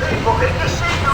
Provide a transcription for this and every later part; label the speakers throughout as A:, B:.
A: People, can you see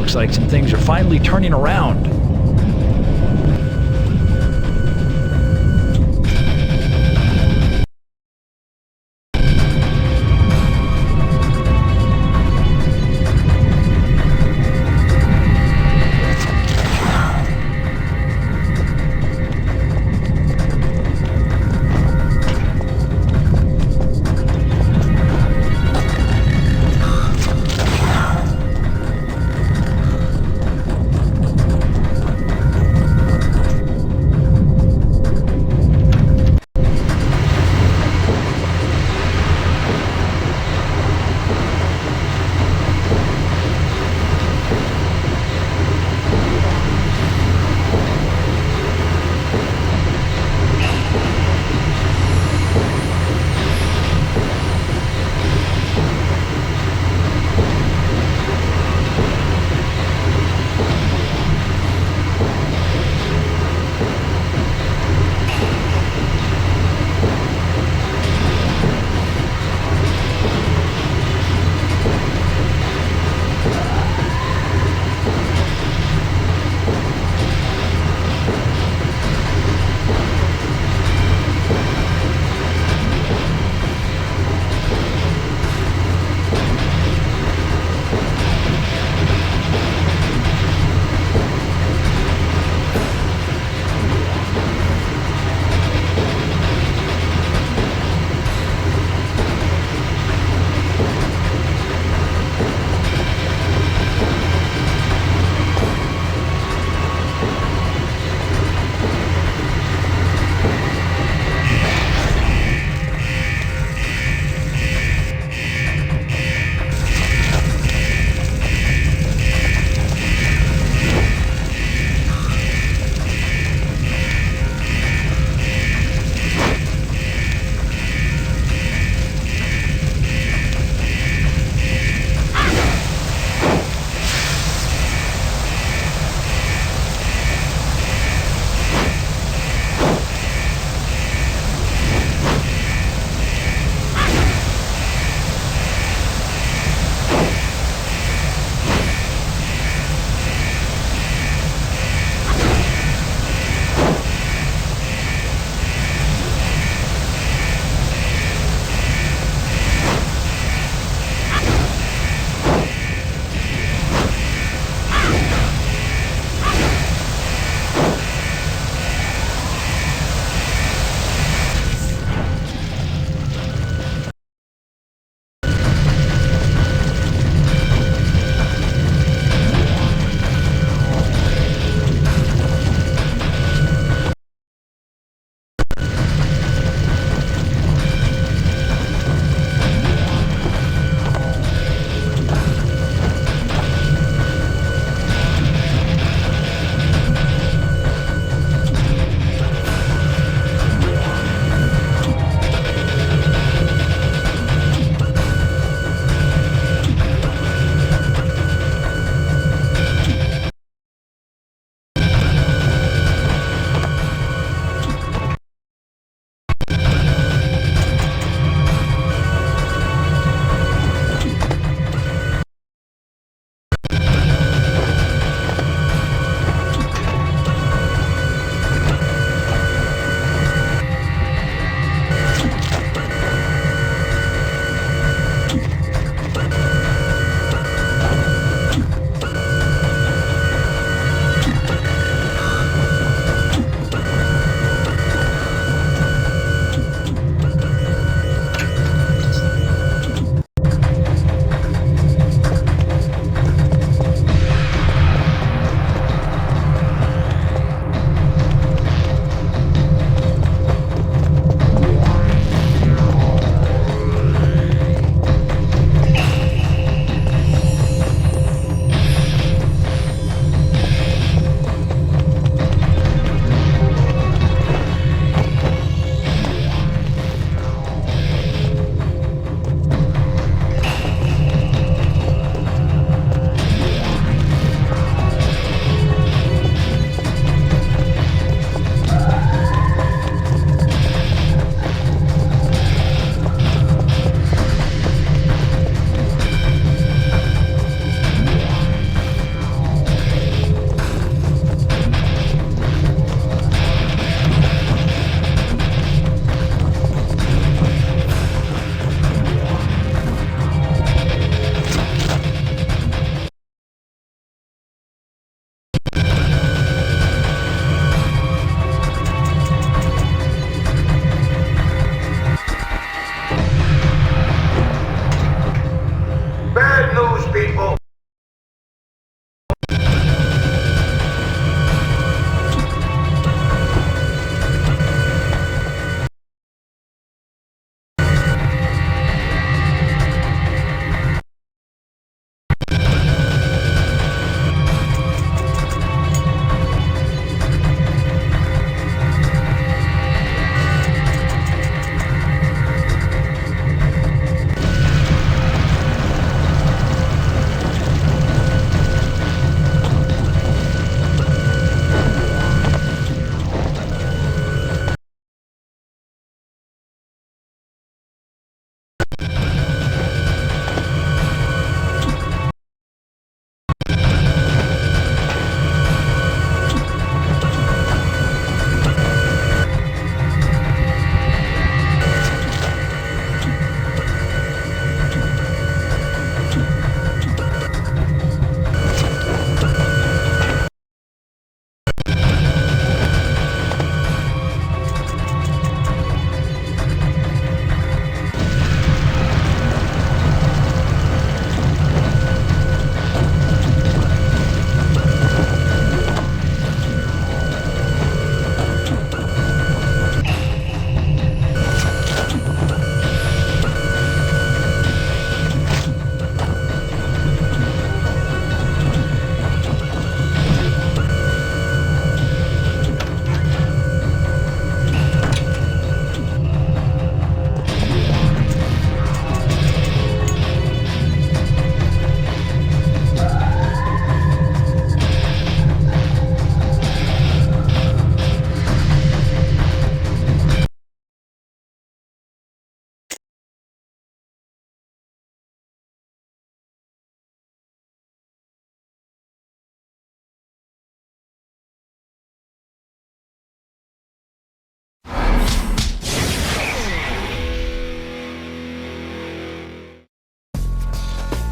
A: Looks like some things are finally turning around.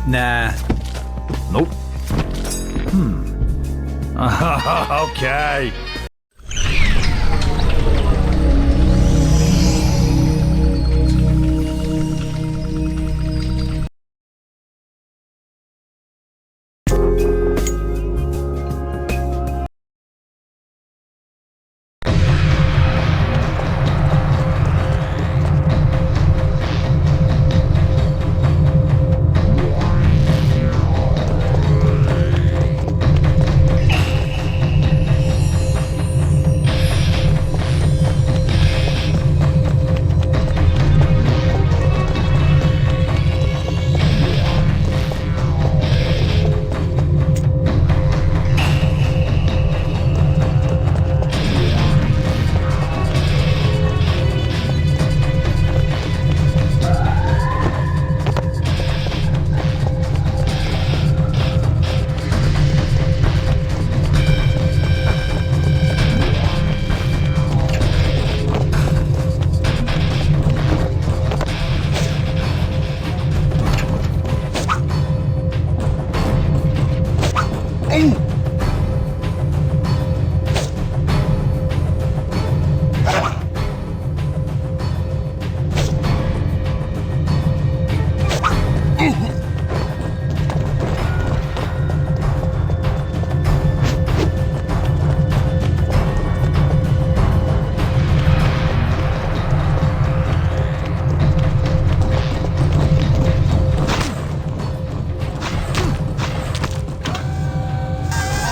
A: Nah. Nope. Okay.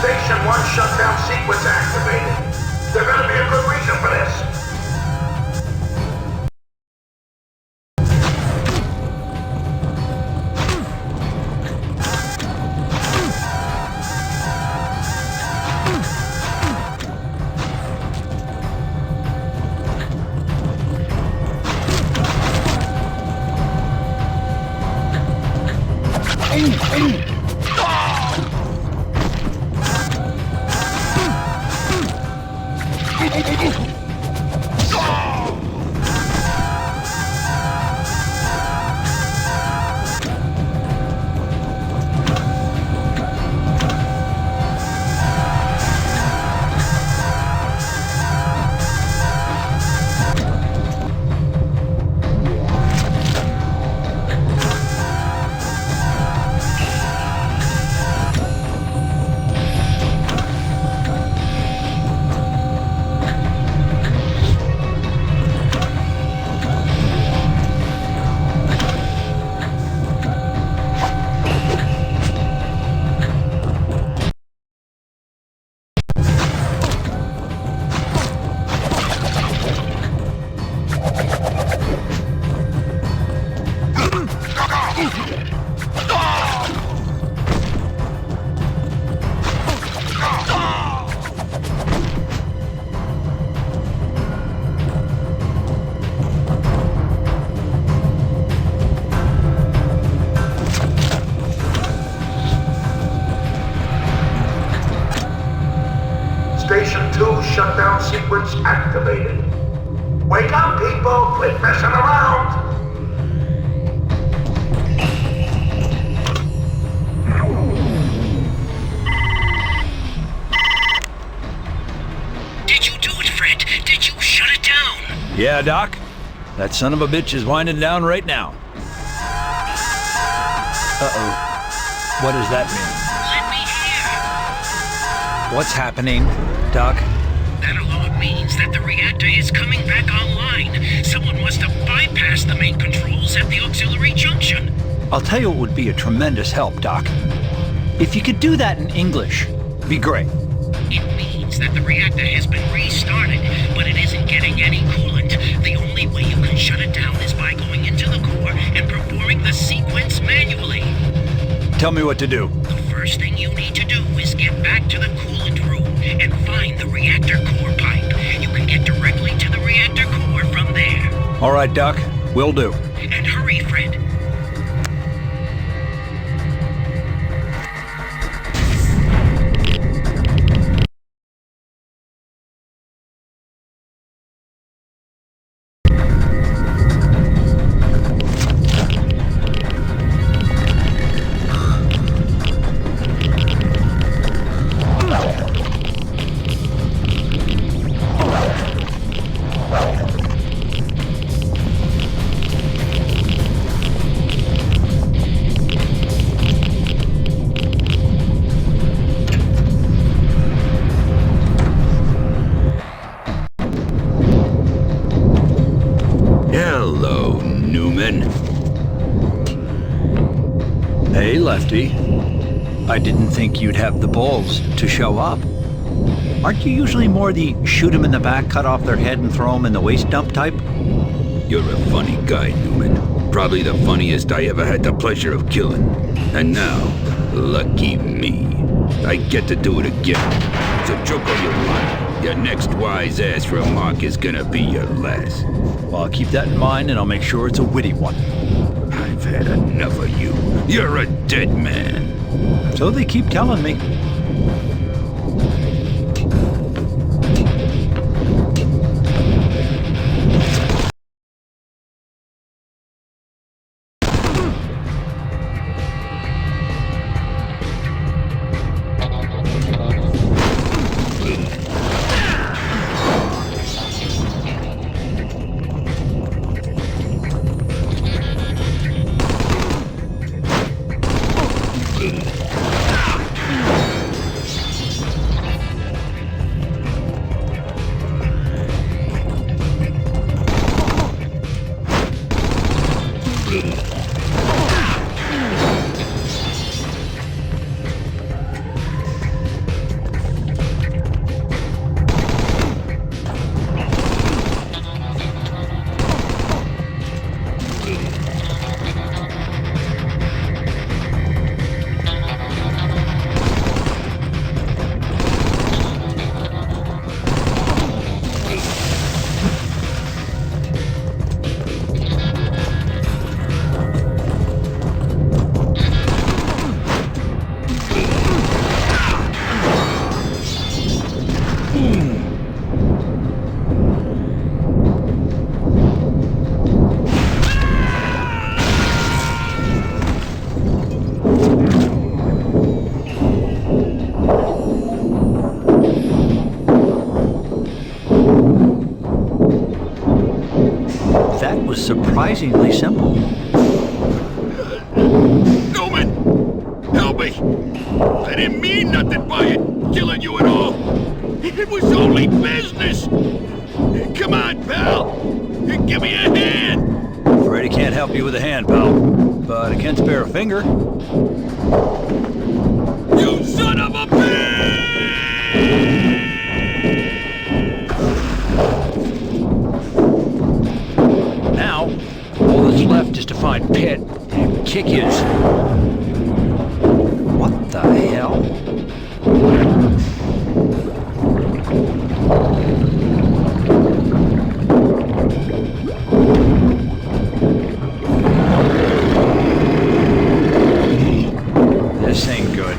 B: Station 1 shutdown sequence activated. There better be a good reason for this. Station 2 shutdown sequence activated. Wake up, people! Quit messing around!
C: Did you do it, Fred? Did you shut it down?
A: Yeah, Doc. That son of a bitch is winding down right now. Uh-oh. What does that mean?
C: Let me hear.
A: What's happening, Doc?
C: That alarm means that the reactor is coming back online. Someone must have bypassed the main controls at the auxiliary junction.
A: I'll tell you what would be a tremendous help, Doc. If you could do that in English, be great.
C: It means that the reactor has been restarted, but it isn't getting any coolant. The only way you can shut it down is by going into the core and performing the sequence manually.
A: Tell me what to do.
C: The first thing you need to do is get back to the coolant room and find the reactor core pipe. You can get directly to the reactor core from there.
A: All right, Doc. Will do.
C: And hurry, Fred.
D: in.
A: Hey, Lefty. I didn't think you'd have the balls to show up. Aren't you usually more the shoot 'em in the back, cut off their head and throw 'em in the waste dump type?
D: You're a funny guy, Newman. Probably the funniest I ever had the pleasure of killing. And now, lucky me, I get to do it again. So choke all you want. Your next wise ass remark is gonna be your last.
A: Well, I'll keep that in mind and I'll make sure it's a witty one.
D: I've had enough of you. You're a dead man.
A: So they keep telling me. That was surprisingly simple.
D: Newman! Help me! I didn't mean nothing by it, killing you at all. It was only business. Come on, pal. Give me a hand.
A: Afraid I can't help you with a hand, pal. But I can spare a finger.
D: You son of a bitch!
A: Now, all that's left is to find Pitt and kick his... What the hell? This ain't good.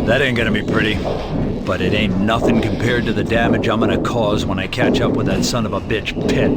A: That ain't gonna be pretty. But it ain't nothing compared to the damage I'm gonna cause when I catch up with that son of a bitch, Pitt.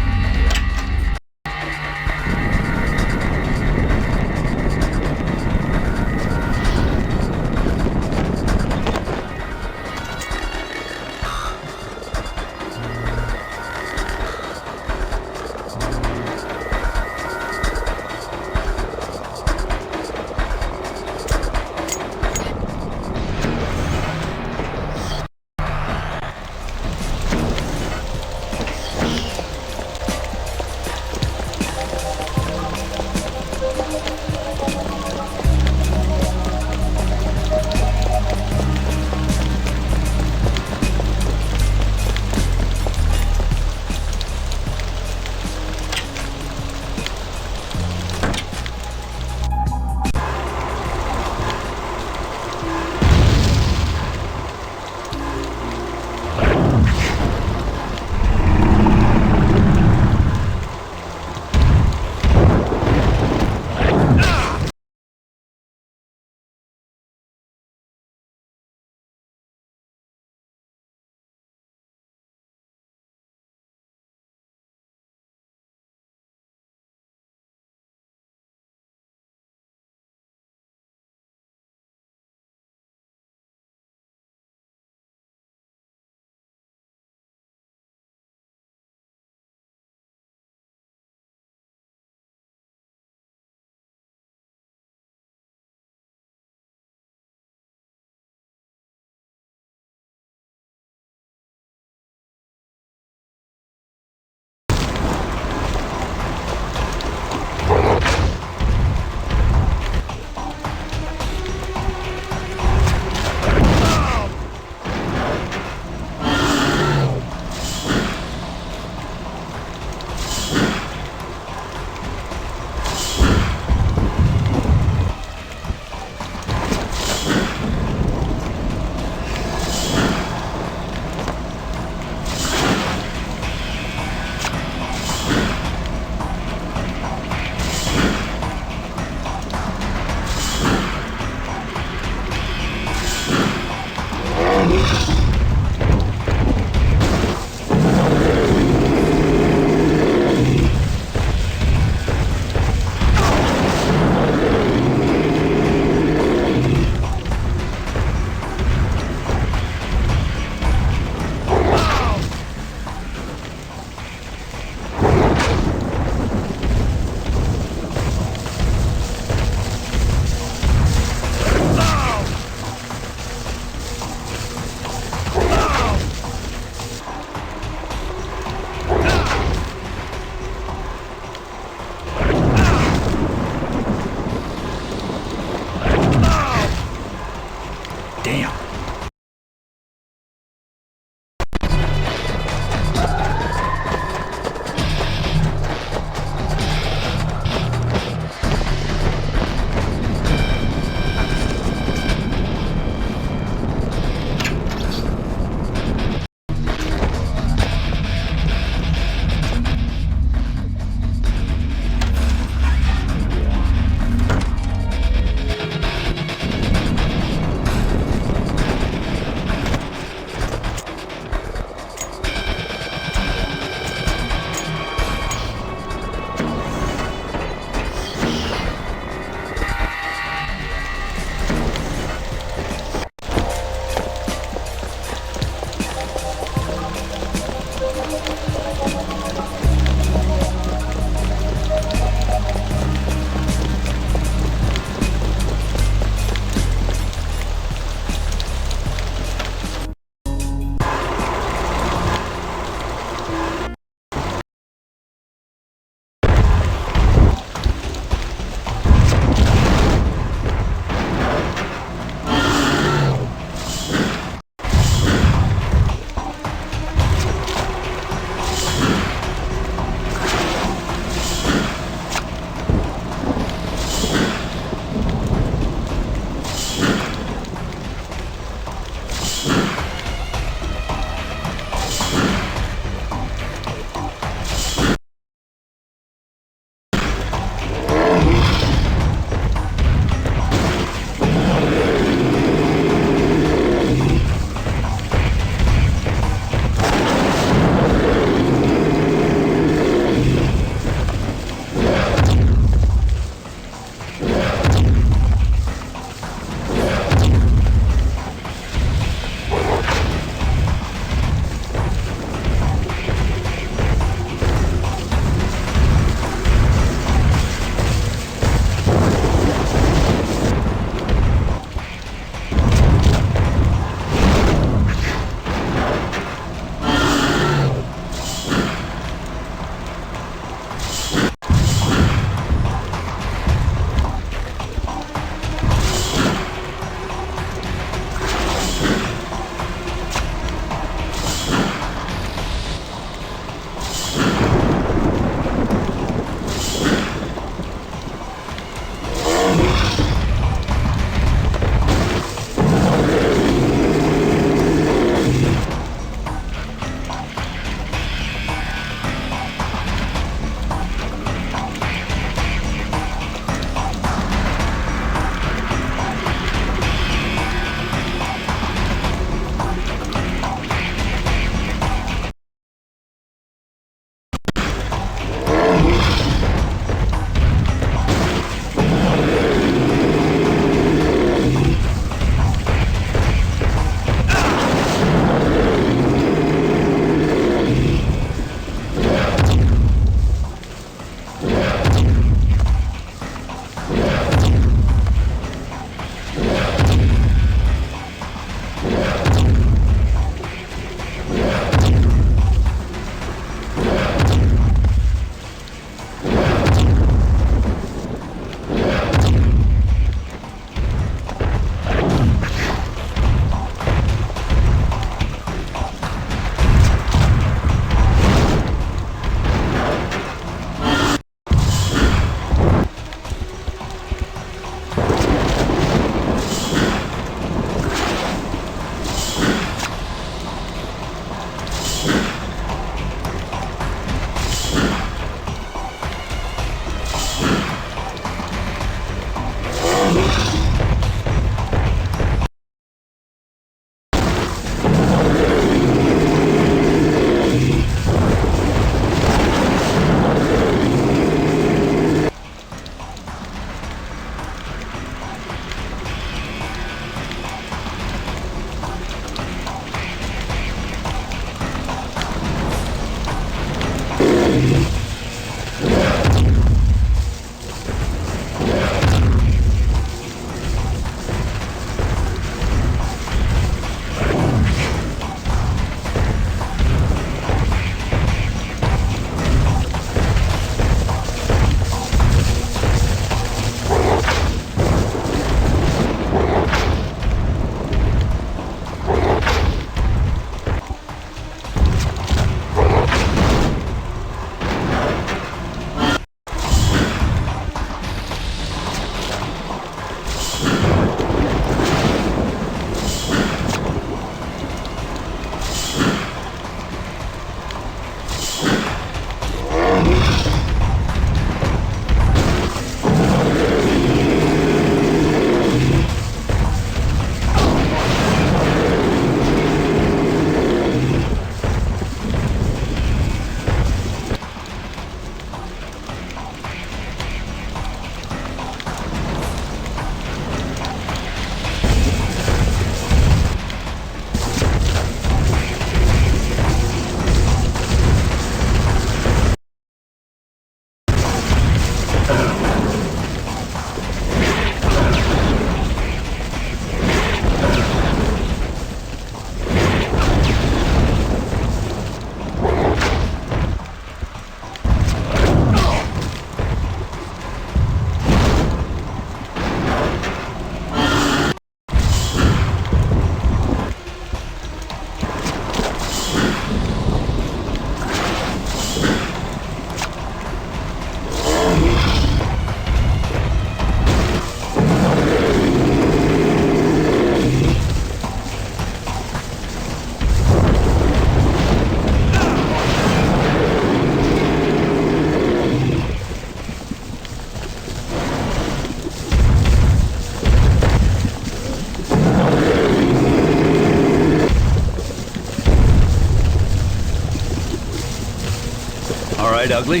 A: ugly.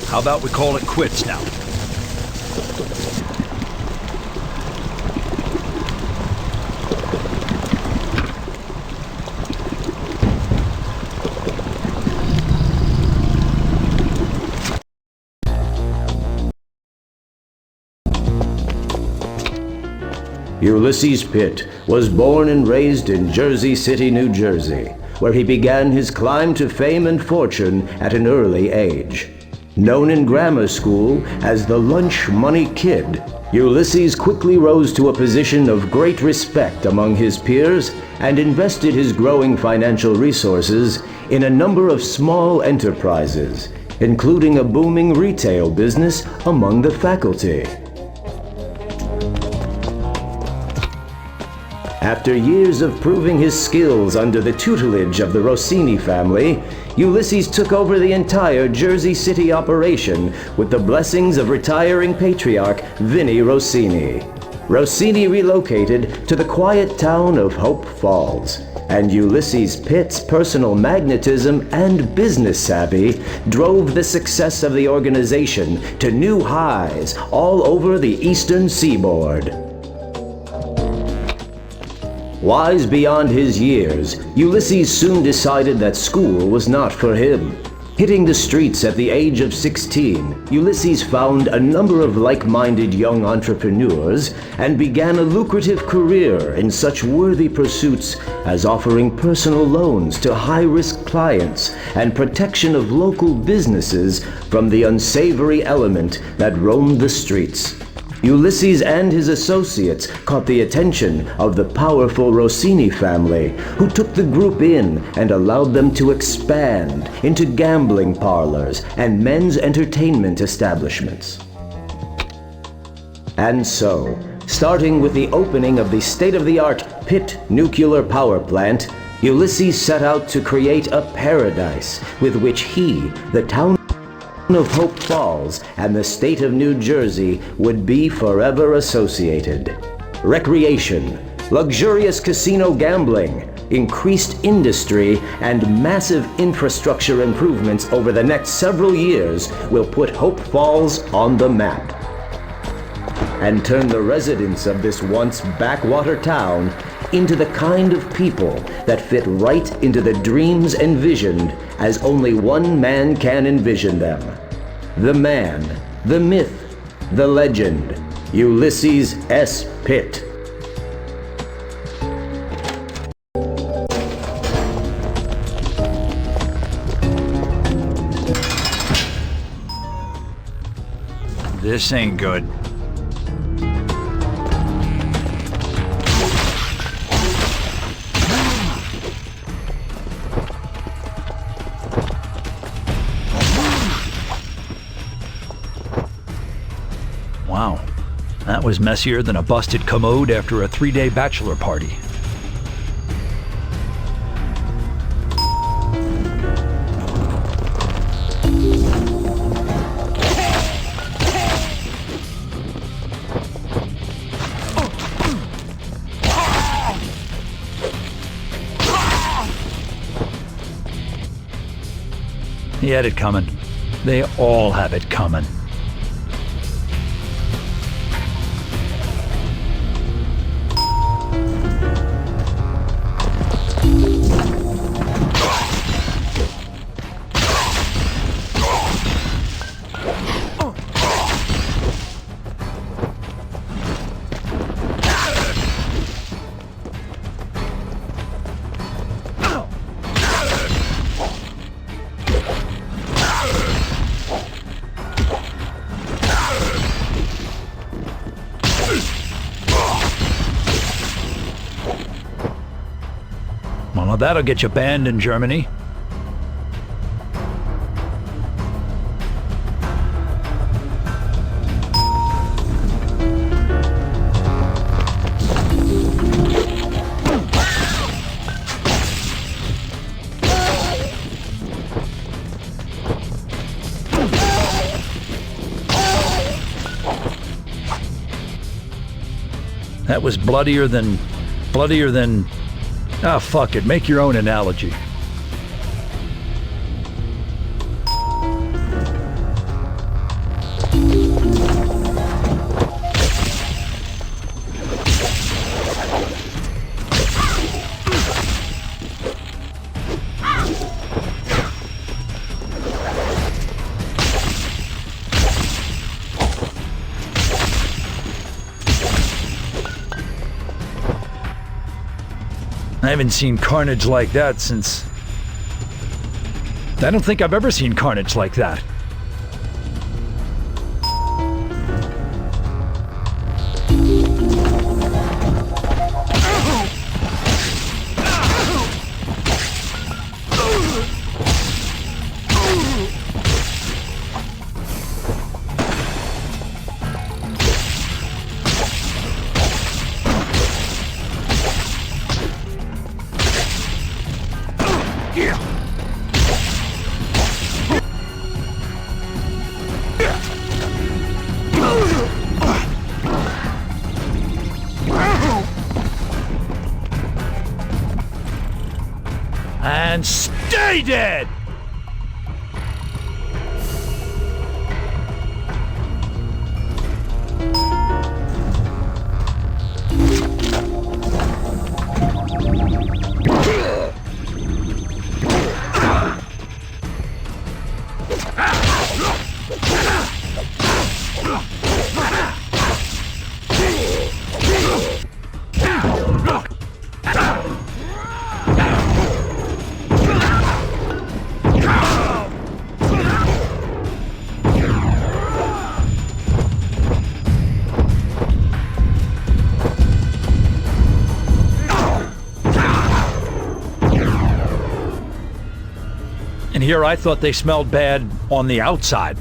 A: How about we call it quits now?
E: Ulysses Pitt was born and raised in Jersey City, New Jersey, where he began his climb to fame and fortune at an early age. Known in grammar school as the Lunch Money Kid, Ulysses quickly rose to a position of great respect among his peers and invested his growing financial resources in a number of small enterprises, including a booming retail business among the faculty. After years of proving his skills under the tutelage of the Rossini family, Ulysses took over the entire Jersey City operation with the blessings of retiring patriarch Vinnie Rossini. Rossini relocated to the quiet town of Hope Falls, and Ulysses Pitt's personal magnetism and business savvy drove the success of the organization to new highs all over the eastern seaboard. Wise beyond his years, Ulysses soon decided that school was not for him. Hitting the streets at the age of 16, Ulysses found a number of like-minded young entrepreneurs and began a lucrative career in such worthy pursuits as offering personal loans to high-risk clients and protection of local businesses from the unsavory element that roamed the streets. Ulysses and his associates caught the attention of the powerful Rossini family, who took the group in and allowed them to expand into gambling parlors and men's entertainment establishments. And so, starting with the opening of the state-of-the-art Pitt nuclear power plant, Ulysses set out to create a paradise with which he, the town of Hope Falls, and the state of New Jersey would be forever associated. Recreation, luxurious casino gambling, increased industry, and massive infrastructure improvements over the next several years will put Hope Falls on the map and turn the residents of this once backwater town into the kind of people that fit right into the dreams envisioned as only one man can envision them. The man, the myth, the legend, Ulysses S. Pitt.
A: This ain't good. Wow, that was messier than a busted commode after a 3-day bachelor party. He had it coming. They all have it coming. Well, that'll get you banned in Germany. That was bloodier than... Ah, fuck it. Make your own analogy. I haven't seen carnage like that since... I don't think I've ever seen carnage like that. And stay dead! And here I thought they smelled bad on the outside.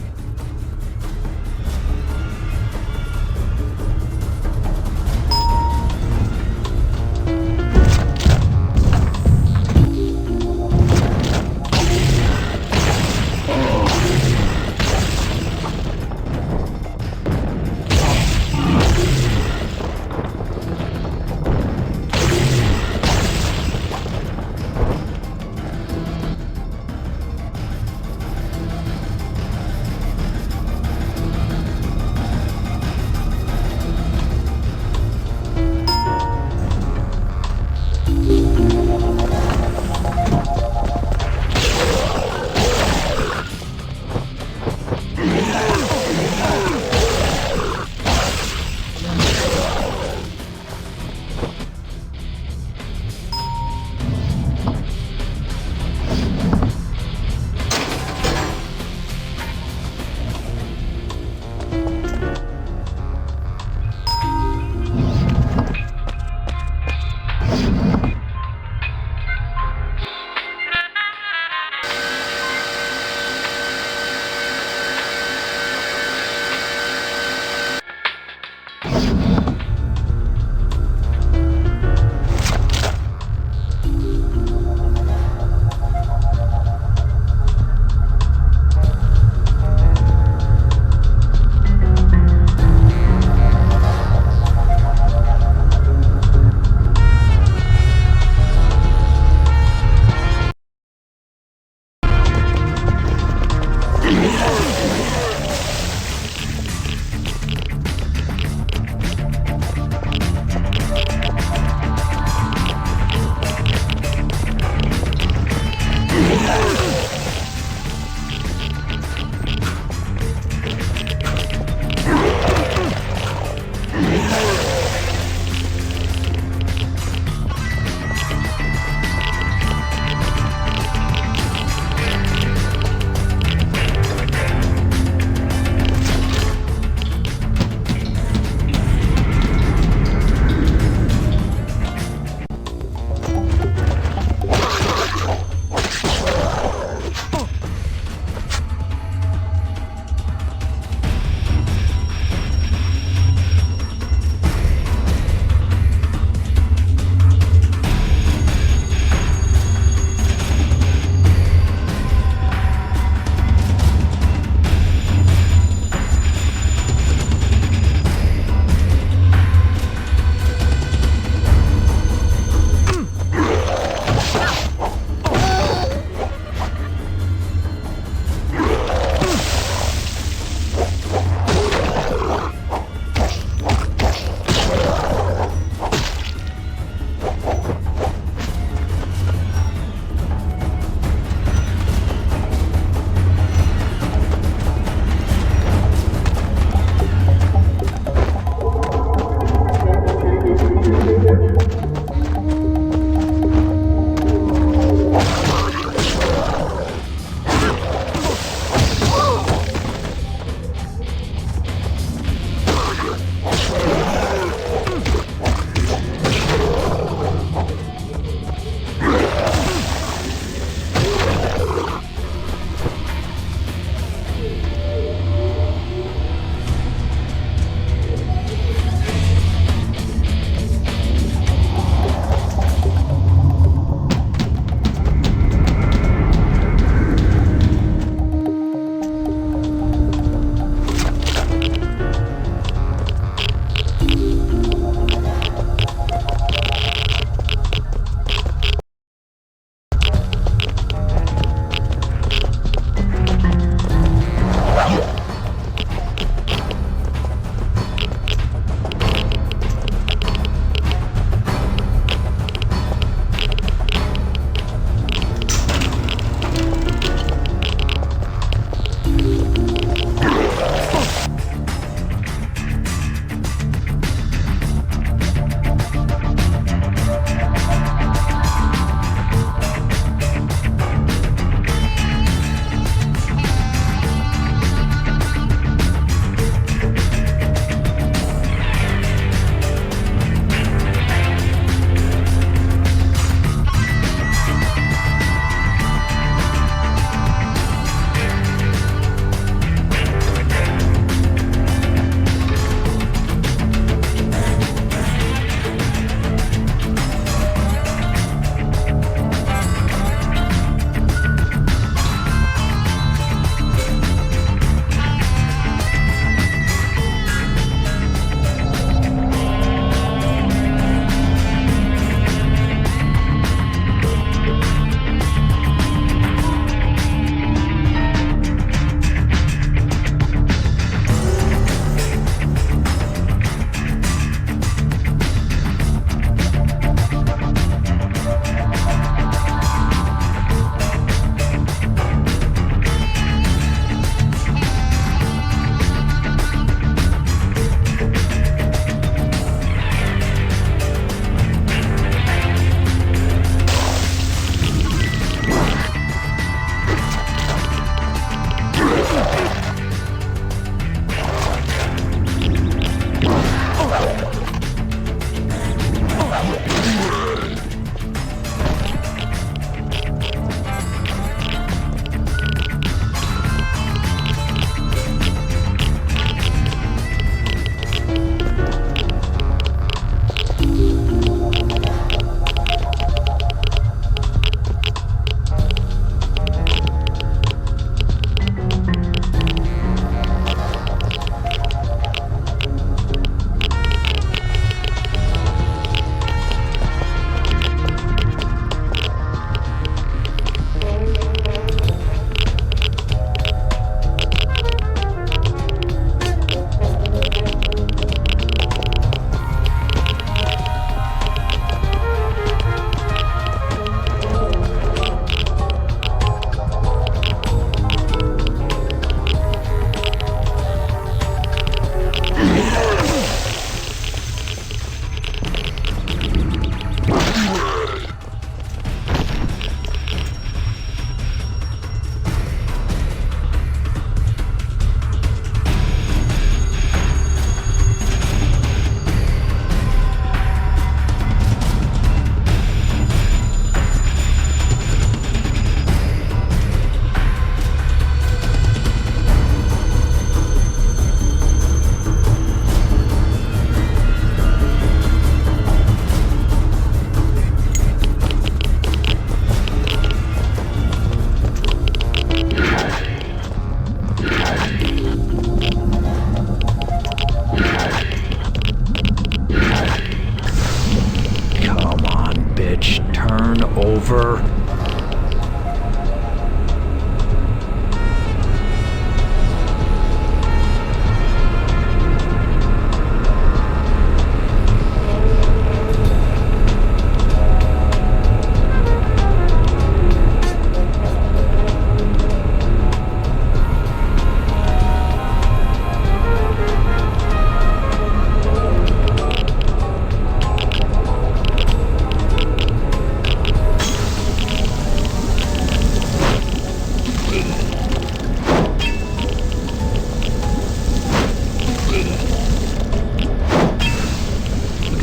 A: bitch. Turn over.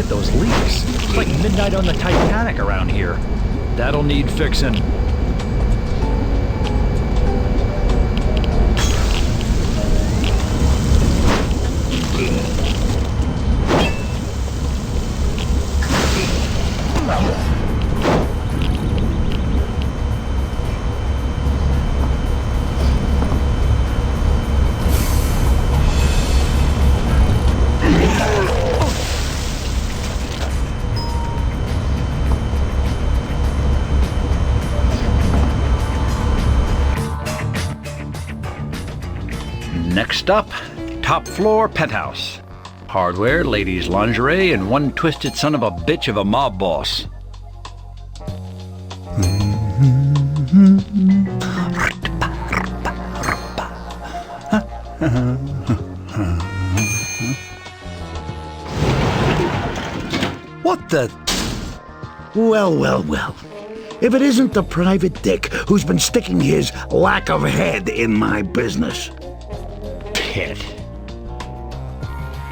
A: Those leaks. It's like midnight on the Titanic around here. That'll need fixing. Next up, top floor penthouse. Hardware, ladies' lingerie, and one twisted son of a bitch of a mob boss. What the?
B: Well, well, well. If it isn't the private dick who's been sticking his lack of head in my business.
A: Pitt.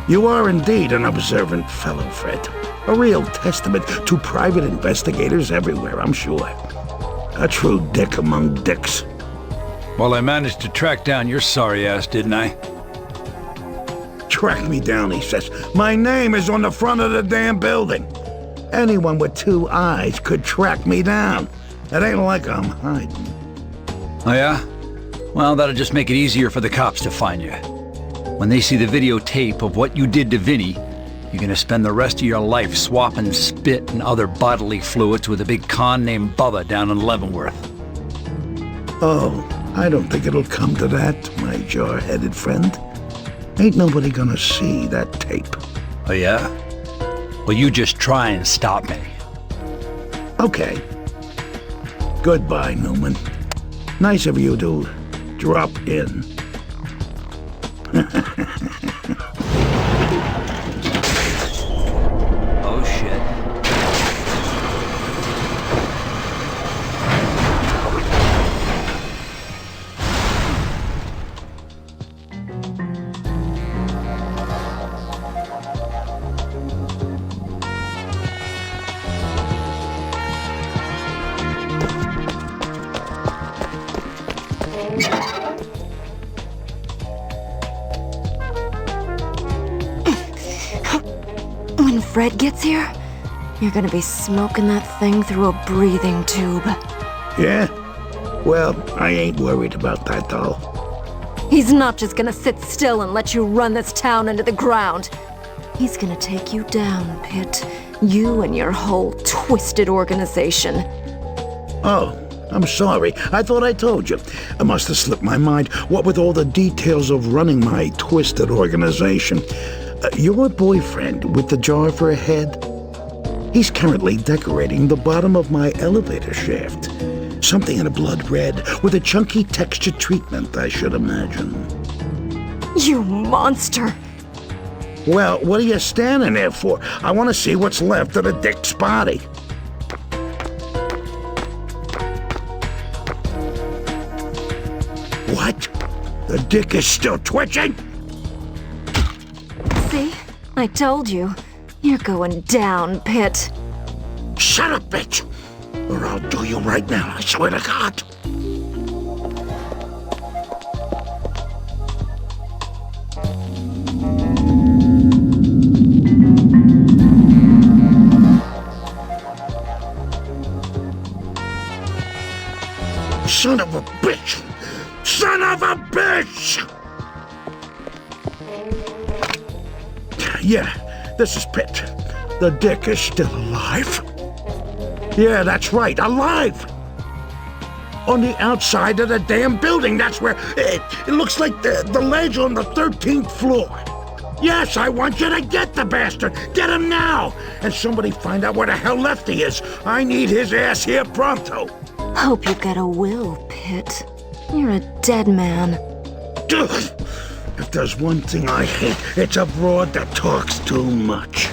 B: You are indeed an observant fellow, Fred. A real testament to private investigators everywhere, I'm sure. A true dick among dicks.
A: Well, I managed to track down your sorry ass, didn't I?
B: Track me down, he says. My name is on the front of the damn building. Anyone with two eyes could track me down. It ain't like I'm hiding.
A: Oh yeah? Well, that'll just make it easier for the cops to find you. When they see the videotape of what you did to Vinny, you're gonna spend the rest of your life swapping spit and other bodily fluids with a big con named Bubba down in Leavenworth.
B: Oh, I don't think it'll come to that, my jar-headed friend. Ain't nobody gonna see that tape.
A: Oh yeah? Well, you just try and stop me.
B: Okay. Goodbye, Newman. Nice of you to drop in.
A: Oh shit.
F: When Fred gets here, you're gonna be smoking that thing through a breathing tube.
B: Yeah? Well, I ain't worried about that, though.
F: He's not just gonna sit still and let you run this town into the ground. He's gonna take you down, Pitt. You and your whole twisted organization.
B: Oh, I'm sorry. I thought I told you. I must have slipped my mind, what with all the details of running my twisted organization. Your boyfriend with the jar for a head? He's currently decorating the bottom of my elevator shaft. Something in a blood red, with a chunky texture treatment, I should imagine.
F: You monster!
B: Well, what are you standing there for? I want to see what's left of the dick's body. What? The dick is still twitching?
F: See? I told you. You're going down, Pitt.
B: Shut up, bitch! Or I'll do you right now, I swear to God. Son of a bitch! Son of a bitch! Yeah, this is Pitt. The dick is still alive. Yeah, that's right, alive! On the outside of the damn building, that's where... It looks like the ledge on the 13th floor. Yes, I want you to get the bastard! Get him now! And somebody find out where the hell Lefty is. I need his ass here pronto.
F: Hope you get a will, Pitt. You're a dead man.
B: Ugh. If there's one thing I hate, it's a broad that talks too much.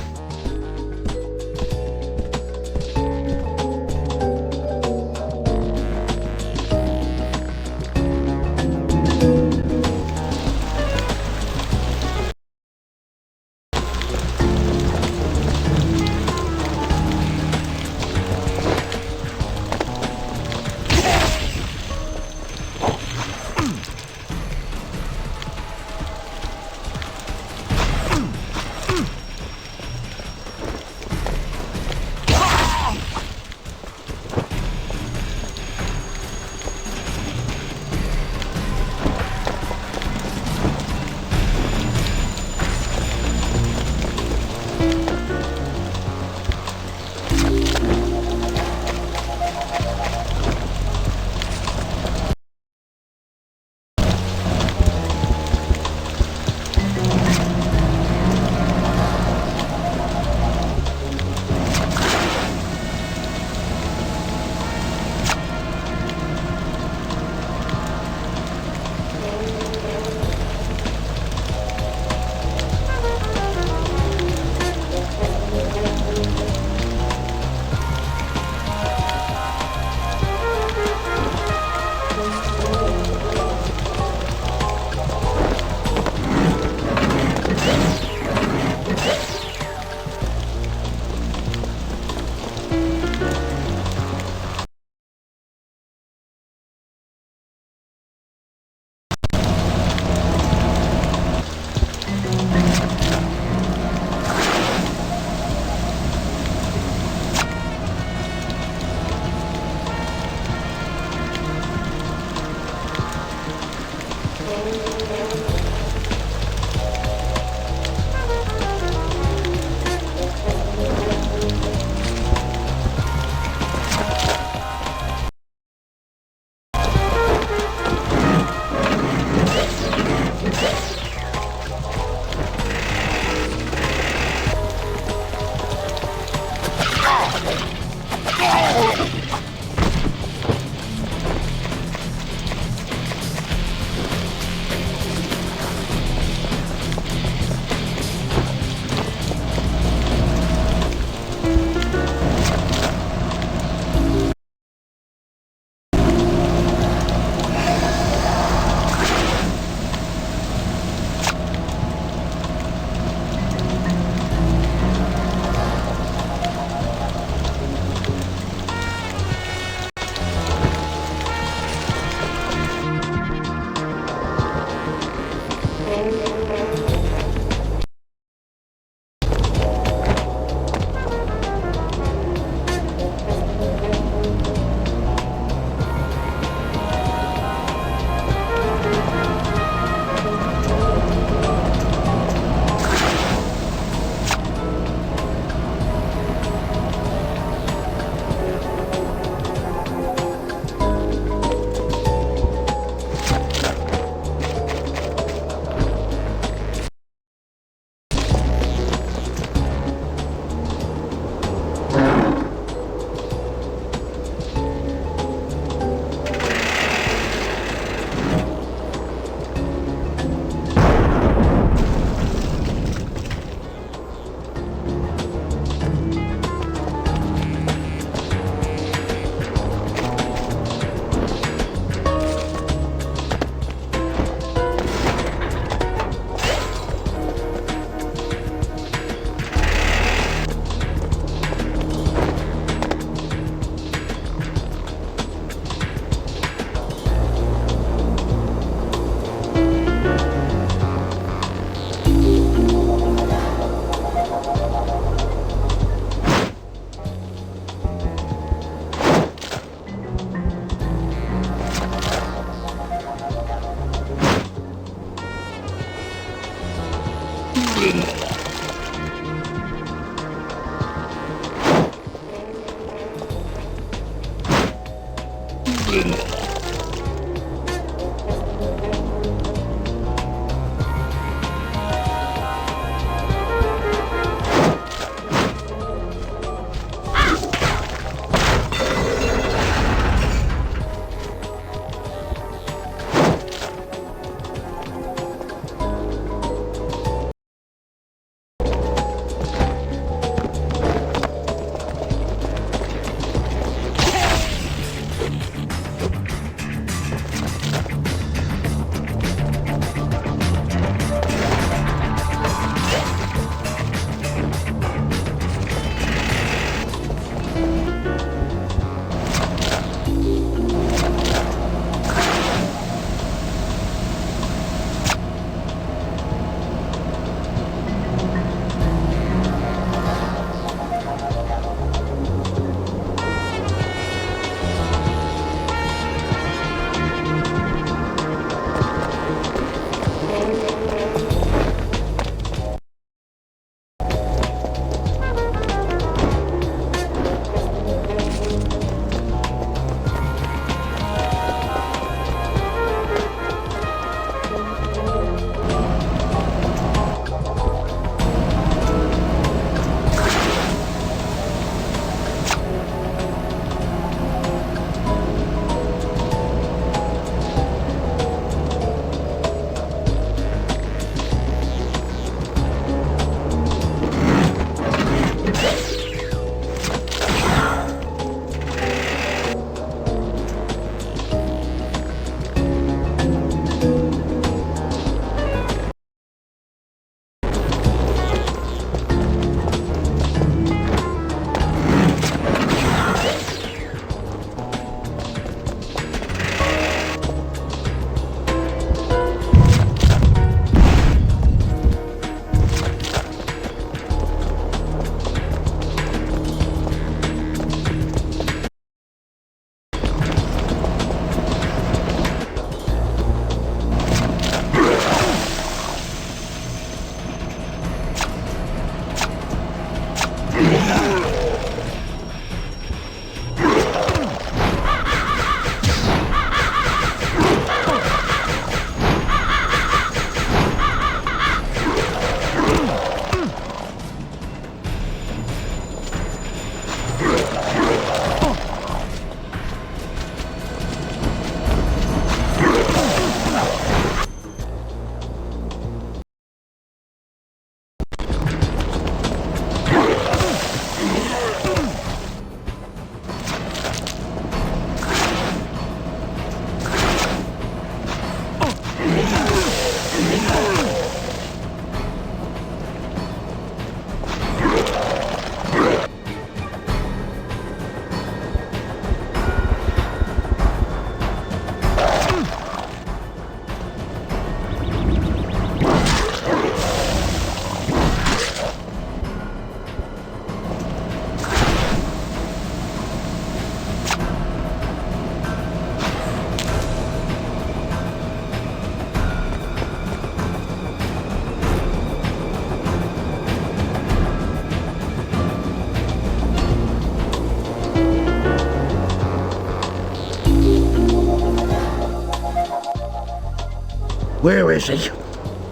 B: Where is he?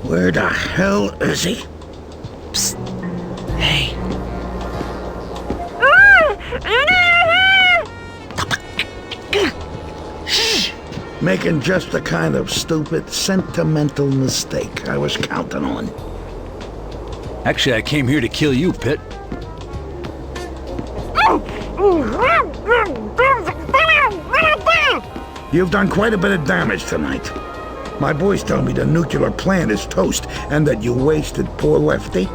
B: Where the hell is he?
A: Psst. Hey. Shh.
B: Making just the kind of stupid, sentimental mistake I was counting on.
A: Actually, I came here to kill you, Pit.
B: You've done quite a bit of damage tonight. My boys tell me the nuclear plant is toast and that you wasted poor Lefty.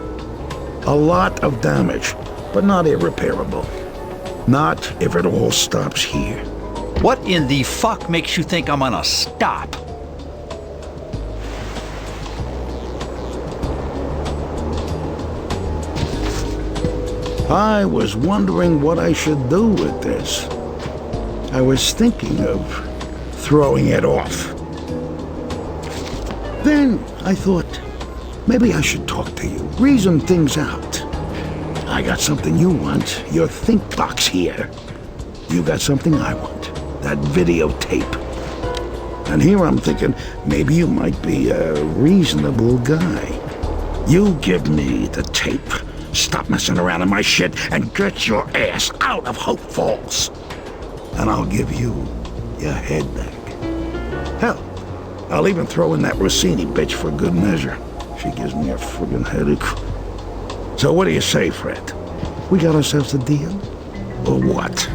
B: A lot of damage, but not irreparable. Not if it all stops here.
A: What in the fuck makes you think I'm gonna stop?
B: I was wondering what I should do with this. I was thinking of throwing it off. Then I thought, maybe I should talk to you, reason things out. I got something you want, your think box here. You got something I want. that videotape. And here I'm thinking maybe you might be a reasonable guy. You give me the tape, stop messing around in my shit, and get your ass out of Hope Falls. And I'll give you your head back. Hell, I'll even throw in that Rossini bitch for good measure. She gives me a friggin' headache. So what do you say, Fred? We got ourselves a deal? Or what?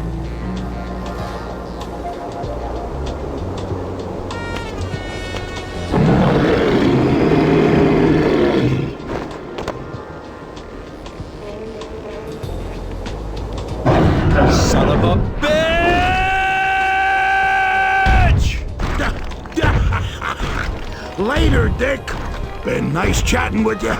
A: Son of a bitch!
B: Later, Dick. Been nice chatting with you.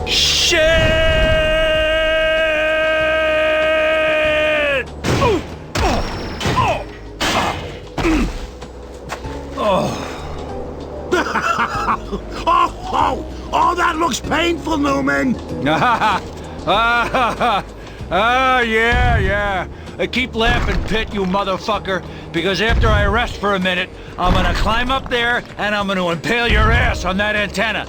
A: Shit!
B: Oh, that looks painful, Newman.
A: Yeah. Keep laughing, Pitt, you motherfucker, because after I rest for a minute, I'm gonna climb up there and I'm gonna impale your ass on that antenna.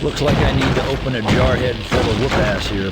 A: Looks like I need to open a jarhead full of whoop-ass here.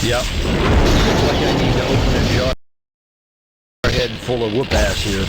A: Yep. Looks like I need to open a jar head full of whoop ass here.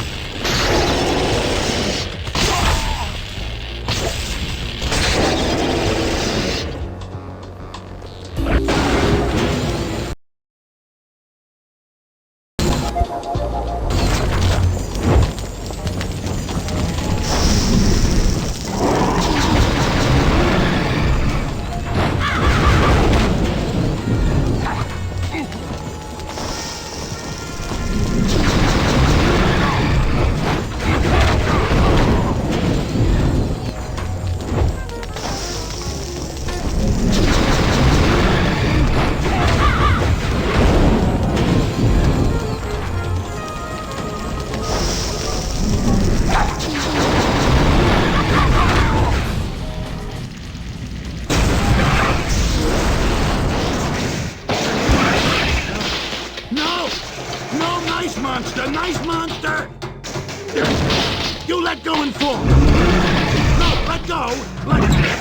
B: Nice monster! You let go and fall. No, let go.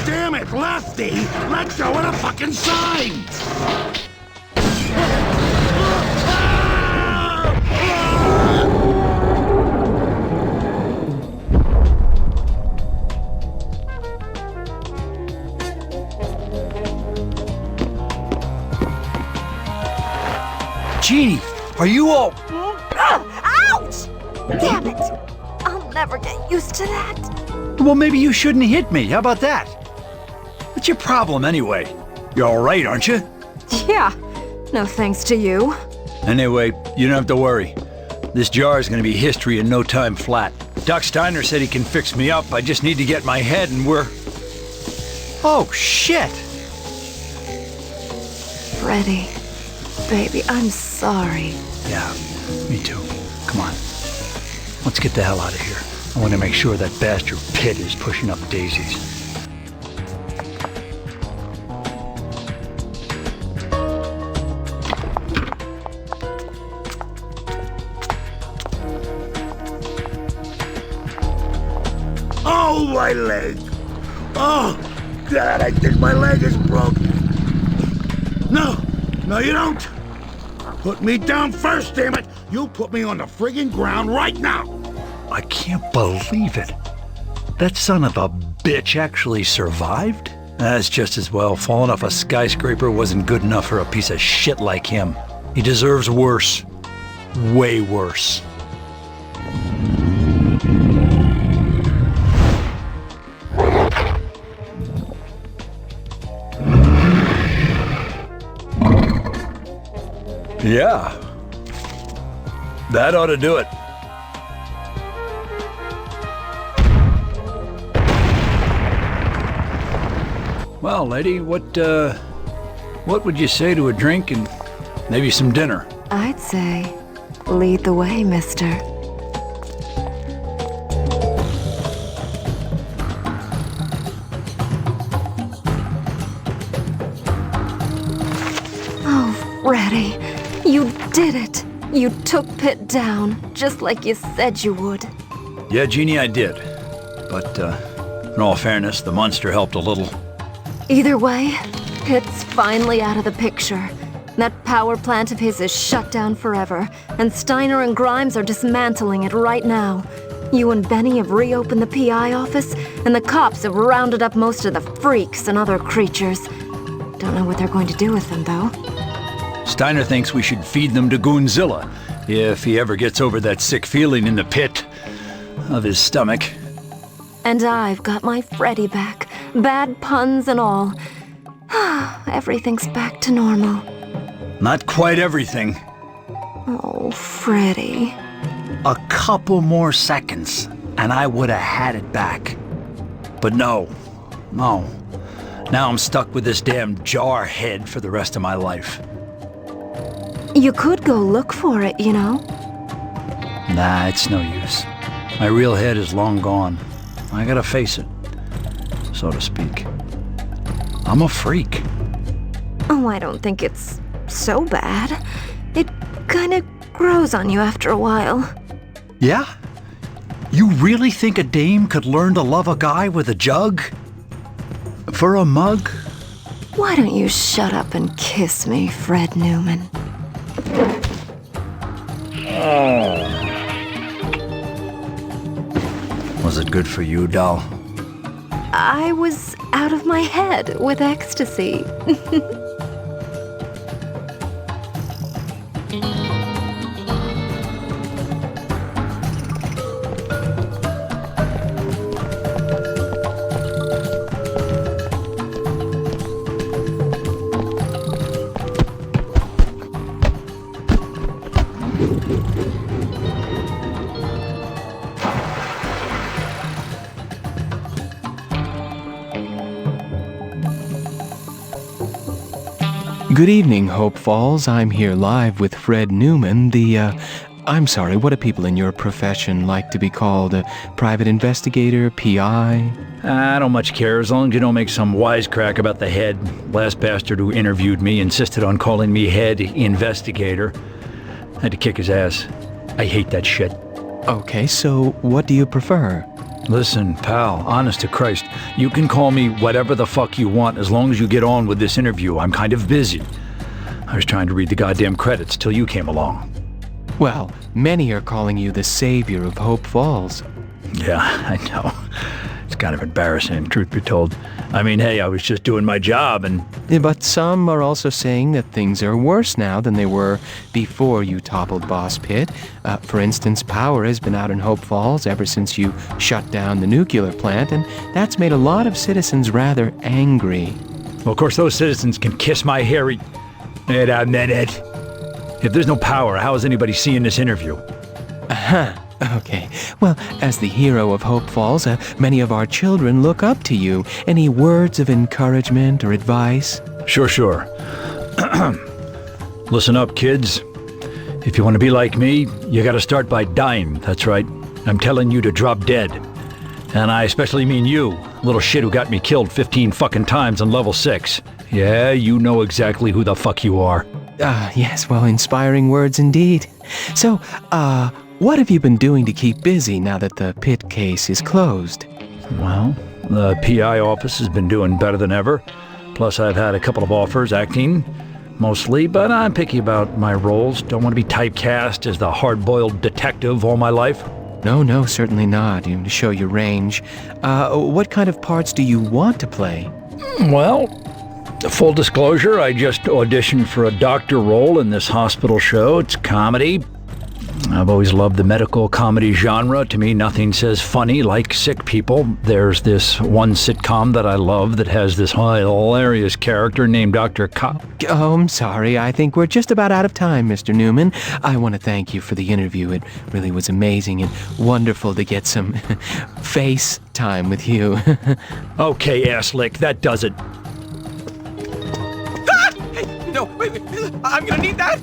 B: Damn it, Lefty! Let go of the fucking sign!
A: Jeannie, are you all...
F: Ouch! Damn it! I'll never get used to that.
A: Well, maybe you shouldn't hit me. How about that? What's your problem anyway? You're all right, aren't you?
F: Yeah, no thanks to you.
A: Anyway, you don't have to worry. This jar is going to be history in no time flat. Doc Steiner said he can fix me up. I just need to get my head and we're... Oh, shit!
F: Freddy, baby, I'm sorry.
A: Yeah, me too. Come on. Let's get the hell out of here. I want to make sure that bastard Pitt is pushing up daisies.
B: Oh, my leg! Oh, God, I think my leg is broken. No, you don't. Put me down first, damn it! You put me on the friggin' ground right now!
A: I can't believe it. That son of a bitch actually survived? That's just as well. Falling off a skyscraper wasn't good enough for a piece of shit like him. He deserves worse. Way worse. Yeah. That ought to do it. Well, lady, what would you say to a drink and maybe some dinner?
F: I'd say, lead the way, mister. Oh, Freddy, you did it! You took Pitt down, just like you said you would.
A: Yeah, Jeannie, I did. But, in all fairness, the monster helped a little.
F: Either way, Pitt's finally out of the picture. That power plant of his is shut down forever, and Steiner and Grimes are dismantling it right now. You and Benny have reopened the PI office, and the cops have rounded up most of the freaks and other creatures. Don't know what they're going to do with them, though.
A: Steiner thinks we should feed them to Goonzilla, if he ever gets over that sick feeling in the pit of his stomach.
F: And I've got my Freddy back, bad puns and all. Everything's back to normal.
A: Not quite everything.
F: Oh, Freddy.
A: A couple more seconds, and I would have had it back. But no. Now I'm stuck with this damn jar head for the rest of my life.
F: You could go look for it, you know.
A: Nah, it's no use. My real head is long gone. I gotta face it, so to speak. I'm a freak.
F: Oh, I don't think it's so bad. It kind of grows on you after a while.
A: Yeah? You really think a dame could learn to love a guy with a jug? For a mug?
F: Why don't you shut up and kiss me, Fred Newman?
A: Was it good for you, doll?
F: I was out of my head with ecstasy.
G: Good evening, Hope Falls. I'm here live with Fred Newman, I'm sorry, what do people in your profession like to be called? A private investigator, PI?
A: I don't much care, as long as you don't make some wisecrack about the head. Last bastard who interviewed me insisted on calling me head investigator. I had to kick his ass. I hate that shit.
G: Okay, so what do you prefer?
A: Listen, pal, honest to Christ, you can call me whatever the fuck you want as long as you get on with this interview. I'm kind of busy. I was trying to read the goddamn credits till you came along.
G: Well, many are calling you the savior of Hope Falls.
A: Yeah, I know. It's kind of embarrassing, truth be told. I mean, hey, I was just doing my job and...
G: But some are also saying that things are worse now than they were before you toppled Boss Pitt. For instance, power has been out in Hope Falls ever since you shut down the nuclear plant, and that's made a lot of citizens rather angry.
A: Well, of course, those citizens can kiss my hairy... Wait a minute. If there's no power, how is anybody seeing this interview?
G: Okay. Well, as the hero of Hope Falls, many of our children look up to you. Any words of encouragement or advice?
A: Sure. Listen up, kids. If you want to be like me, you gotta start by dying, that's right. I'm telling you to drop dead. And I especially mean you, little shit who got me killed 15 fucking times on level 6. Yeah, you know exactly who the fuck you are.
G: Yes, well, inspiring words indeed. So, what have you been doing to keep busy now that the Pitt case is closed?
A: Well, the PI office has been doing better than ever. Plus, I've had a couple of offers acting, mostly, but I'm picky about my roles. Don't want to be typecast as the hard-boiled detective all my life.
G: No, certainly not. You to show your range. What kind of parts do you want to play?
A: Well, full disclosure, I just auditioned for a doctor role in this hospital show. It's comedy. I've always loved the medical comedy genre. To me, nothing says funny like sick people. There's this one sitcom that I love that has this hilarious character named Dr.
G: Oh, I'm sorry. I think we're just about out of time, Mr. Newman. I want to thank you for the interview. It really was amazing and wonderful to get some face time with you.
A: Okay, asslick, that does it.
G: No, wait, I'm gonna need that.